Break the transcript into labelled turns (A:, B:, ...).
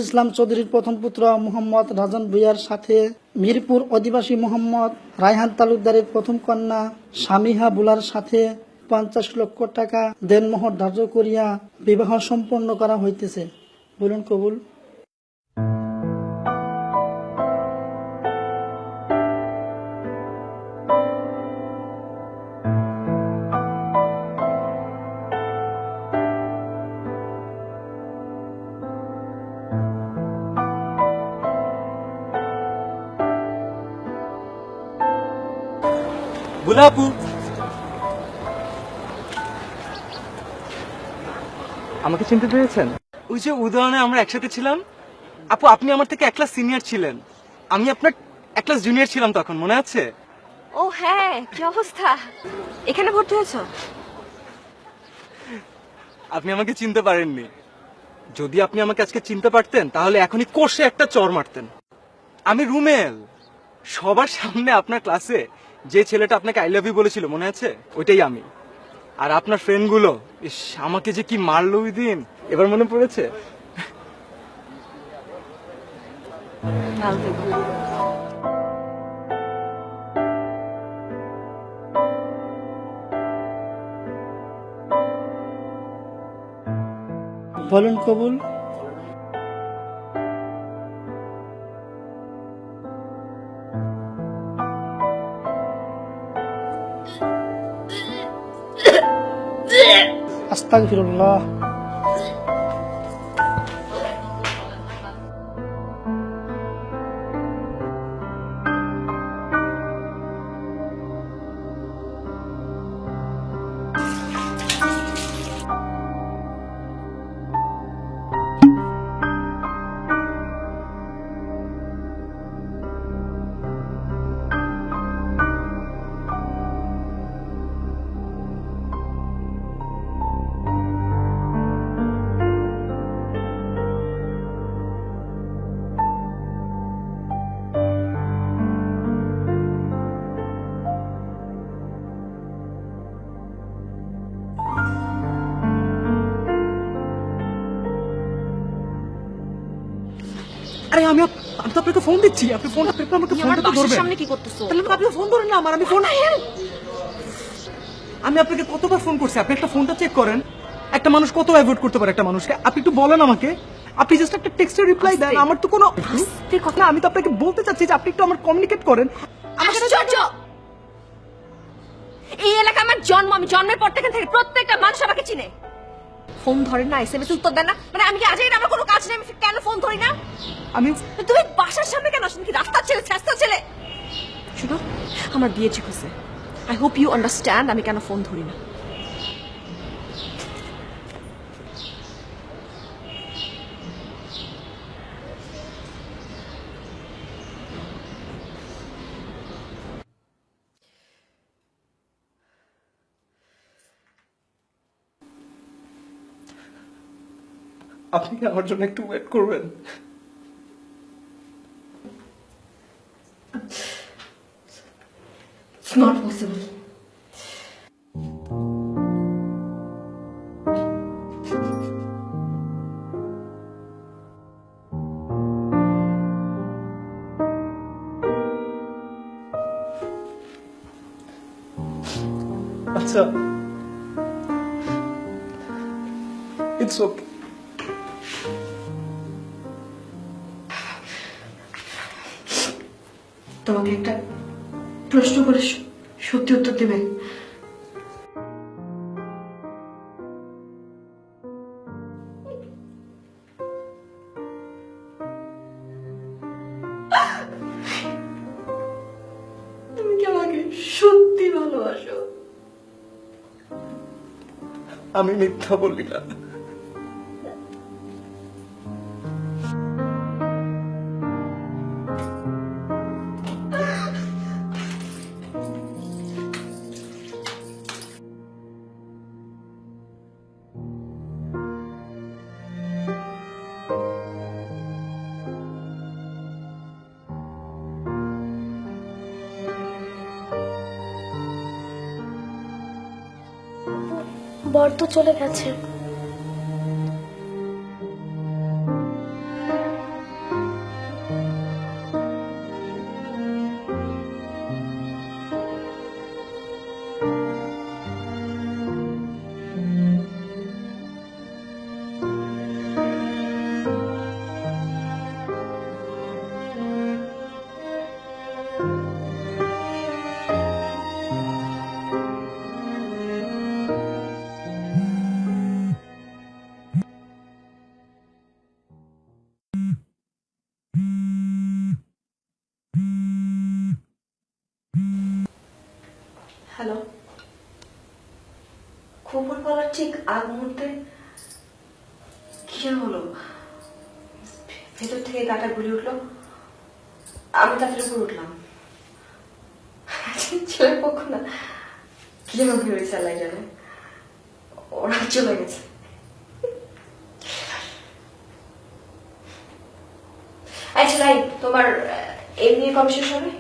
A: ইসলাম চৌধুরীর প্রথম পুত্র মোহাম্মদ রাজন ভূঁইয়ার সাথে মিরপুর অধিবাসী মোহাম্মদ রায়হান তালুকদারের প্রথম কন্যা সামিহা বুলার সাথে ৫০ লক্ষ টাকা দেনমোহর ধার্য করিয়া বিবাহ সম্পন্ন করা হইতেছে। বলুন কবুল।
B: বুলাপু, আমাকে চিনতে পেরেছেন? ওই যে উদাহরণে আমরা একসাথে ছিলাম। আপু, আপনি আমার থেকে 1 ক্লাস সিনিয়র ছিলেন, আমি আপনার 1 ক্লাস জুনিয়র ছিলাম তখন, মনে আছে?
C: ও হ্যাঁ, কি অবস্থা? এখানে ভর্তি হয়েছো?
B: আপনি আমাকে চিনতে পারেননি। যদি আপনি আমাকে আজকে চিনতে পারতেন তাহলে এখনই কষে একটা চড় মারতেন। আমি রুমেল, সবার সামনে আপনার ক্লাসে যে ছেলেটা আপনাকে আই লাভ ইউ বলেছিল, মনে আছে? ওইটাই আমি। আর আপনার ফ্রেন্ডগুলো, ইস, আমাকে যে কি মারলো ওই দিন, এবার মনে পড়েছে?
A: বলুন কবুল। আস্তাগফিরুল্লাহ।
B: আরে আমি তো আপনাকে ফোন দিচ্ছি, আপনি ফোন আমাকে ফোনটা তো ধরবেন।
C: সামনে কি করতেছো?
B: তাহলে আপনি ফোন ধরেন না আমার, আমি ফোন আমি আপনাকে কতবার ফোন করছি, আপনি একটা ফোনটা চেক করেন। একটা মানুষ কত অ্যাভয়েড করতে পারে একটা মানুষকে, আপনি একটু বলেন আমাকে। আপনি জাস্ট একটা টেক্সটের রিপ্লাই দেন, আমার তো কোনো কথা না। আমি তো আপনাকে বলতে চাচ্ছি যে আপনি একটু আমার কমিউনিকেট করেন।
C: আশ্চর্য! এই এলাকা আমার জন্ম, আমি জন্মের পর থেকে প্রত্যেকটা মানুষ আমাকে চিনে। ফোন ধরেন না, এসএমএস উত্তর দেন না, মানে আমি কি আজই আমার কোনো কাজ নেই, আমি কেন ফোন ধরি না?
B: আমি
C: তুমি বাসার সামনে কেন আসেন? কি রাস্তার ছেলে, ছেস্তার ছেলে? শুনো, আমার বিয়ে ঠিক হয়েছে। আই হোপ ইউ আন্ডারস্ট্যান্ড আমি কেন ফোন ধরি না।
B: আপনি কি আমার জন্য একটু ওয়েট করবেন?
C: It's not possible.
B: আচ্ছা, ইটস ওকে।
C: তোমাকে একটা প্রশ্ন করে সত্যি উত্তর দেবে? তুমি কি আমাকে সত্যি ভালোবাসো?
B: আমি মিথ্যা বলি না।
D: বর তো চলে গেছে।
C: ঠিক আগ মুহূর্তে কি যেন হলো, ভেতর থেকে গাটা গুলি উঠলো, আমি তাদের উপর উঠলাম। ছেলের পক্ষ না, কি যেন ভেবেছে আল্লাহ জানে, ওরা চলে গেছে। আচ্ছা তোমার এমনি কবে শেষ হবে?